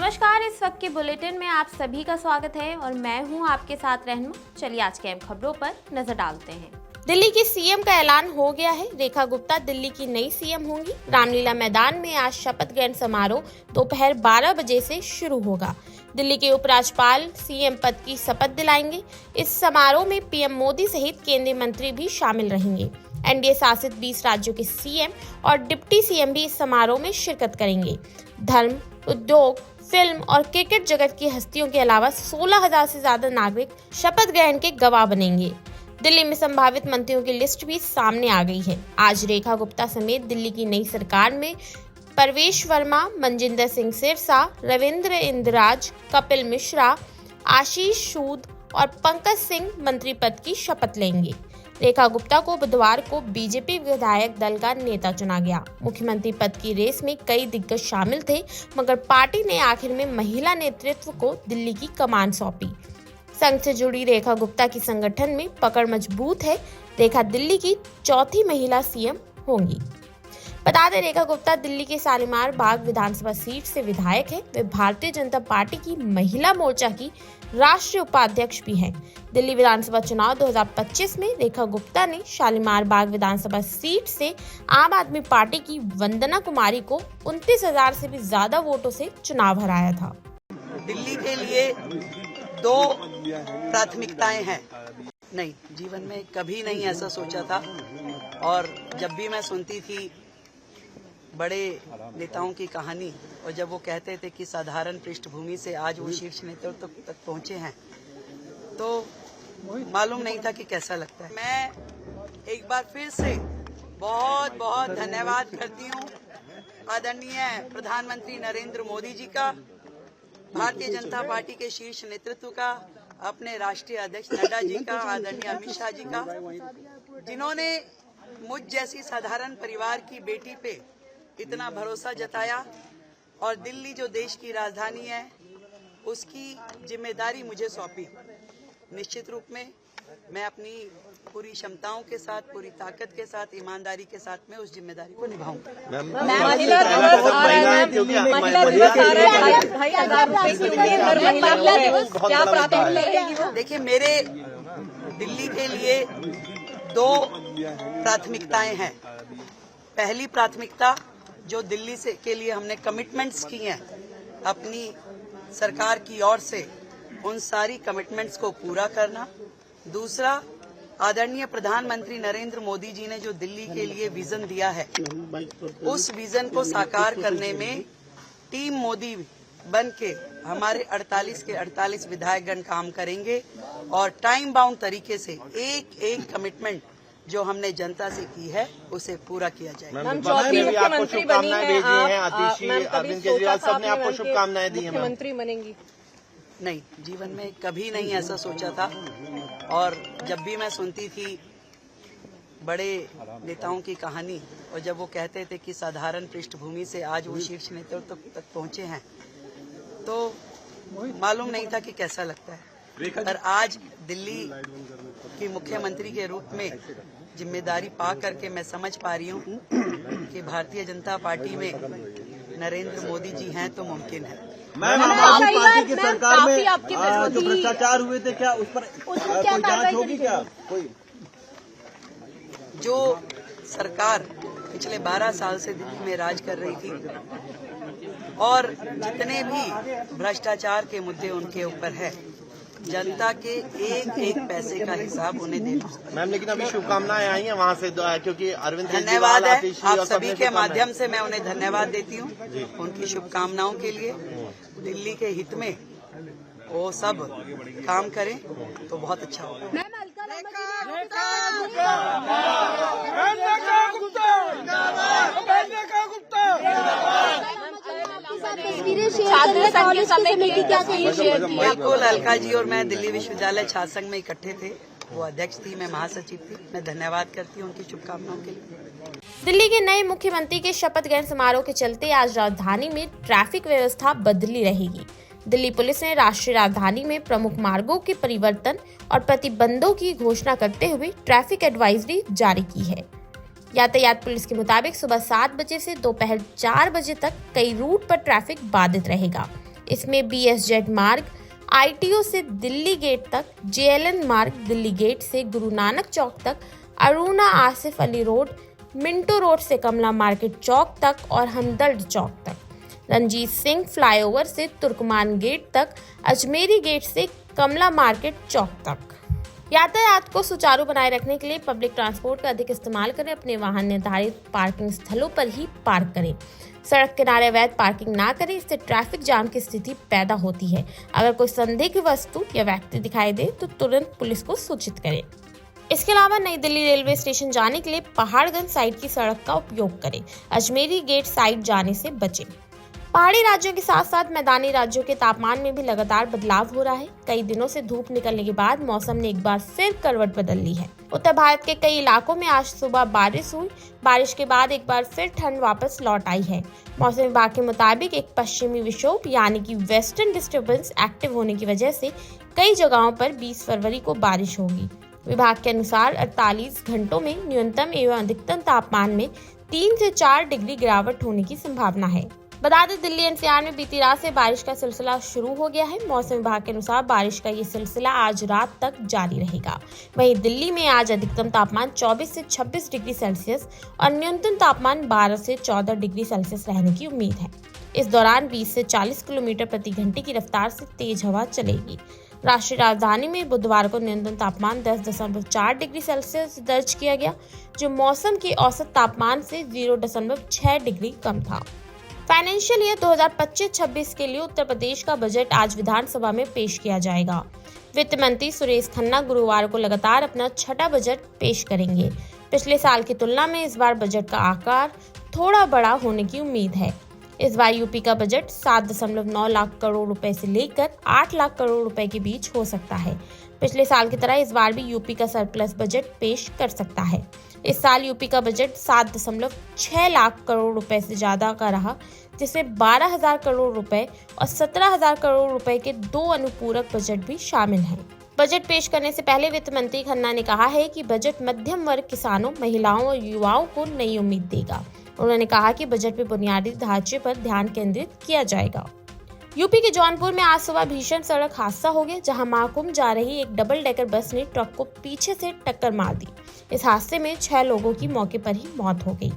नमस्कार, इस वक्त के बुलेटिन में आप सभी का स्वागत है और मैं हूं आपके साथ रहनुमा। चलिए आज के अहम खबरों पर नजर डालते हैं। दिल्ली की सीएम का ऐलान हो गया है। रेखा गुप्ता दिल्ली की नई सीएम होंगी। रामलीला मैदान में आज शपथ ग्रहण समारोह दोपहर 12 बजे से शुरू होगा। दिल्ली के उपराज्यपाल सीएम पद की शपथ दिलाएंगे। इस समारोह में पीएम मोदी सहित केंद्रीय मंत्री भी शामिल रहेंगे। एनडीए शासित 20 राज्यों के सीएम और डिप्टी सीएम भी इस समारोह में शिरकत करेंगे। धर्म, उद्योग, फिल्म और क्रिकेट जगत की हस्तियों के अलावा 16,000 से ज्यादा नागरिक शपथ ग्रहण के गवाह बनेंगे। दिल्ली में संभावित मंत्रियों की लिस्ट भी सामने आ गई है। आज रेखा गुप्ता समेत दिल्ली की नई सरकार में परवेश वर्मा, मनजिंदर सिंह सिरसा, रविंद्र इंदिराज, कपिल मिश्रा, आशीष सूद और पंकज सिंह मंत्री पद की शपथ लेंगे। रेखा गुप्ता को बुधवार को बीजेपी विधायक दल का नेता चुना गया। मुख्यमंत्री पद की रेस में कई दिग्गज शामिल थे, मगर पार्टी ने आखिर में महिला नेतृत्व को दिल्ली की कमान सौंपी। संघ से जुड़ी रेखा गुप्ता की संगठन में पकड़ मजबूत है। रेखा दिल्ली की चौथी महिला सीएम होंगी। बता दें, रेखा गुप्ता दिल्ली के शालीमार बाग विधानसभा सीट से विधायक है। वे भारतीय जनता पार्टी की महिला मोर्चा की राष्ट्रीय उपाध्यक्ष भी हैं। दिल्ली विधानसभा चुनाव 2025 में रेखा गुप्ता ने शालीमार बाग विधानसभा सीट से आम आदमी पार्टी की वंदना कुमारी को 29,000 से भी ज्यादा वोटों से चुनाव हराया था। दिल्ली के लिए दो प्राथमिकताएं हैं। नहीं, जीवन में कभी नहीं ऐसा सोचा था। और जब भी मैं सुनती थी बड़े नेताओं की कहानी और जब वो कहते थे कि साधारण पृष्ठभूमि से आज वो शीर्ष नेतृत्व तक पहुंचे हैं, तो मालूम नहीं था कि कैसा लगता है। मैं एक बार फिर से बहुत बहुत धन्यवाद करती हूँ आदरणीय प्रधानमंत्री नरेंद्र मोदी जी का, भारतीय जनता पार्टी के शीर्ष नेतृत्व का, अपने राष्ट्रीय अध्यक्ष नड्डा जी का, आदरणीय अमित शाह जी का, जिन्होंने मुझ जैसी साधारण परिवार की बेटी पे इतना भरोसा जताया और दिल्ली जो देश की राजधानी है उसकी जिम्मेदारी मुझे सौंपी। निश्चित रूप में मैं अपनी पूरी क्षमताओं के साथ, पूरी ताकत के साथ, ईमानदारी के साथ में उस जिम्मेदारी को निभाऊंगा। देखिए, मेरे दिल्ली के लिए दो प्राथमिकताएं हैं। पहली प्राथमिकता जो दिल्ली से के लिए हमने कमिटमेंट्स की हैं अपनी सरकार की ओर से, उन सारी कमिटमेंट्स को पूरा करना। दूसरा, आदरणीय प्रधानमंत्री नरेंद्र मोदी जी ने जो दिल्ली के लिए विजन दिया है, उस विजन को साकार करने में टीम मोदी बन के हमारे 48 के 48 विधायकगण काम करेंगे और टाइम बाउंड तरीके से एक एक कमिटमेंट जो हमने जनता से की है उसे पूरा किया जाएगा। आपको शुभकामनाएं भेजी हैं। आतिशी, अरविंद केजरीवाल सब ने आपको शुभकामनाएं दी हैं। मुख्यमंत्री बनेंगी? नहीं, जीवन में कभी नहीं ऐसा सोचा था। और जब भी मैं सुनती थी बड़े नेताओं की कहानी और जब वो कहते थे कि साधारण पृष्ठभूमि से आज वो शीर्ष नेतृत्व तक पहुंचे हैं, तो मालूम नहीं था कि कैसा लगता है। पर आज दिल्ली की मुख्यमंत्री के रूप में जिम्मेदारी पा करके मैं समझ पा रही हूँ कि भारतीय जनता पार्टी में नरेंद्र मोदी जी हैं तो मुमकिन है। मैम, आम आदमी पार्टी की सरकार में जो भ्रष्टाचार हुए थे, क्या उस पर कोई जांच होगी? क्या कोई जो सरकार पिछले 12 साल से दिल्ली में राज कर रही थी और जितने भी भ्रष्टाचार के मुद्दे उनके ऊपर है, जनता के एक एक पैसे का हिसाब उन्हें देना। मैम, लेकिन अभी शुभकामनाएं आई हैं वहाँ से, क्योंकि अरविंद धन्यवाद है आप सभी के माध्यम से मैं उन्हें धन्यवाद देती हूँ उनकी शुभकामनाओं के लिए। दिल्ली के हित में वो सब काम करें तो बहुत अच्छा होगा। बिल्कुल, अलका जी और मैं दिल्ली विश्वविद्यालय छात्र संघ में इकट्ठे थे। वो अध्यक्ष थी, मैं महासचिव थी। मैं धन्यवाद करती हूँ उनकी शुभकामनाओं के लिए। दिल्ली के नए मुख्यमंत्री के शपथ ग्रहण समारोह के चलते आज राजधानी में ट्रैफिक व्यवस्था बदली रहेगी। दिल्ली पुलिस ने राष्ट्रीय राजधानी में प्रमुख मार्गों के परिवर्तन और प्रतिबंधों की घोषणा करते हुए ट्रैफिक एडवाइजरी जारी की है। यातायात पुलिस के मुताबिक सुबह 7 बजे से दोपहर 4 बजे तक कई रूट पर ट्रैफिक बाधित रहेगा। इसमें BSZ मार्ग ITO से दिल्ली गेट तक, JLN मार्ग दिल्ली गेट से गुरु नानक चौक तक, Aruna Asif Ali road, Minto road से कमला मार्केट चौक तक और हमदर्द चौक तक, रंजीत सिंह फ्लाईओवर से तुर्कमान गेट तक, अजमेरी गेट से कमला मार्केट चौक तक। यातायात को सुचारू बनाए रखने के लिए पब्लिक ट्रांसपोर्ट का अधिक इस्तेमाल करें। अपने वाहन निर्धारित पार्किंग स्थलों पर ही पार्क करें। सड़क किनारे अवैध पार्किंग ना करें, इससे ट्रैफिक जाम की स्थिति पैदा होती है। अगर कोई संदिग्ध वस्तु या व्यक्ति दिखाई दे तो तुरंत पुलिस को सूचित करें। इसके अलावा नई दिल्ली रेलवे स्टेशन जाने के लिए पहाड़गंज साइड की सड़क का उपयोग करें। अजमेरी गेट साइड जाने से बचें। पहाड़ी राज्यों के साथ साथ मैदानी राज्यों के तापमान में भी लगातार बदलाव हो रहा है। कई दिनों से धूप निकलने के बाद मौसम ने एक बार फिर करवट बदल ली है। उत्तर भारत के कई इलाकों में आज सुबह बारिश हुई। बारिश के बाद एक बार फिर ठंड वापस लौट आई है। मौसम विभाग के मुताबिक एक पश्चिमी विक्षोभ यानी कि वेस्टर्न डिस्टर्बेंस एक्टिव होने की वजह से कई जगहों पर 20 फरवरी को बारिश होगी। विभाग के अनुसार 48 घंटों में न्यूनतम एवं अधिकतम तापमान में 3 से 4 डिग्री गिरावट होने की संभावना है। बता दें, दिल्ली NCR में बीती रात से बारिश का सिलसिला शुरू हो गया है। मौसम विभाग के अनुसार बारिश का ये सिलसिला आज रात तक जारी रहेगा। वहीं दिल्ली में आज अधिकतम तापमान 24 से 26 डिग्री सेल्सियस और न्यूनतम तापमान 12 से 14 डिग्री सेल्सियस रहने की उम्मीद है। इस दौरान 20 से 40 किलोमीटर प्रति घंटे की रफ्तार से तेज हवा चलेगी। राष्ट्रीय राजधानी में बुधवार को न्यूनतम तापमान 10.4 डिग्री सेल्सियस दर्ज किया गया, जो मौसम के औसत तापमान से 0.6 डिग्री कम था। फाइनेंशियल ईयर 2025-26 के लिए उत्तर प्रदेश का बजट आज विधानसभा में पेश किया जाएगा। वित्त मंत्री सुरेश खन्ना गुरुवार को लगातार अपना छठा बजट पेश करेंगे। पिछले साल की तुलना में इस बार बजट का आकार थोड़ा बड़ा होने की उम्मीद है। इस बार यूपी का बजट 7.9 लाख करोड़ रुपए से लेकर 8 लाख करोड़ रुपए के बीच हो सकता है। पिछले साल की तरह इस बार भी यूपी का सरप्लस बजट पेश कर सकता है। इस साल यूपी का बजट 7.6 लाख करोड़ रुपए से ज्यादा का रहा, जिसमें 12,000 करोड़ रुपए और 17,000 करोड़ रुपए के 2 अनुपूरक बजट भी शामिल हैं। बजट पेश करने से पहले वित्त मंत्री खन्ना ने कहा है कि बजट मध्यम वर्ग, किसानों, महिलाओं और युवाओं को नई उम्मीद देगा। उन्होंने कहा कि बजट में बुनियादी ढांचे पर ध्यान केंद्रित किया जाएगा। यूपी के जौनपुर में आज सुबह भीषण सड़क हादसा हो गया, जहां महाकुंभ जा रही एक डबल डेकर बस ने ट्रक को पीछे से टक्कर मार दी। इस हादसे में 6 लोगों की मौके पर ही मौत हो गई।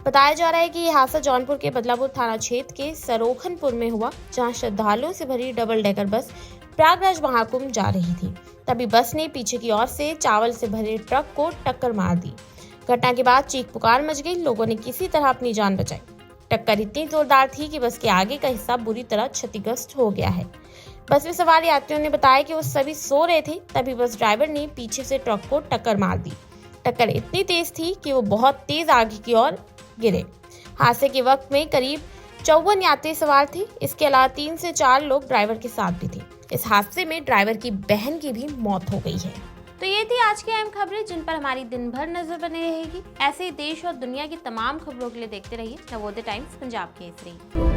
बताया जा रहा है कि यह हादसा जौनपुर के बदलापुर थाना क्षेत्र के सरोखनपुर में हुआ, जहां श्रद्धालुओं से भरी double decker bus Prayagraj Mahakumbh जा रही थी। तभी बस ने पीछे की ओर से चावल से भरे ट्रक को टक्कर मार दी। घटना के बाद चीख पुकार मच गई। लोगों ने किसी तरह अपनी जान बचाई। टक्कर इतनी जोरदार थी कि बस के आगे का हिस्सा बुरी तरह क्षतिग्रस्त हो गया है। बस में सवार यात्रियों ने बताया कि वो सभी सो रहे थे, तभी बस ड्राइवर ने पीछे से ट्रक को टक्कर मार दी। टक्कर इतनी तेज थी कि वो बहुत तेज आगे की ओर गिरे। हादसे के वक्त में करीब 54 यात्री सवार थे। इसके अलावा 3 से 4 लोग ड्राइवर के साथ भी थे। इस हादसे में ड्राइवर की बहन की भी मौत हो गई है। तो ये थी आज की अहम खबरें, जिन पर हमारी दिन भर नजर बनी रहेगी। ऐसे ही देश और दुनिया की तमाम खबरों के लिए देखते रहिए नवोदय टाइम्स पंजाब केसरी।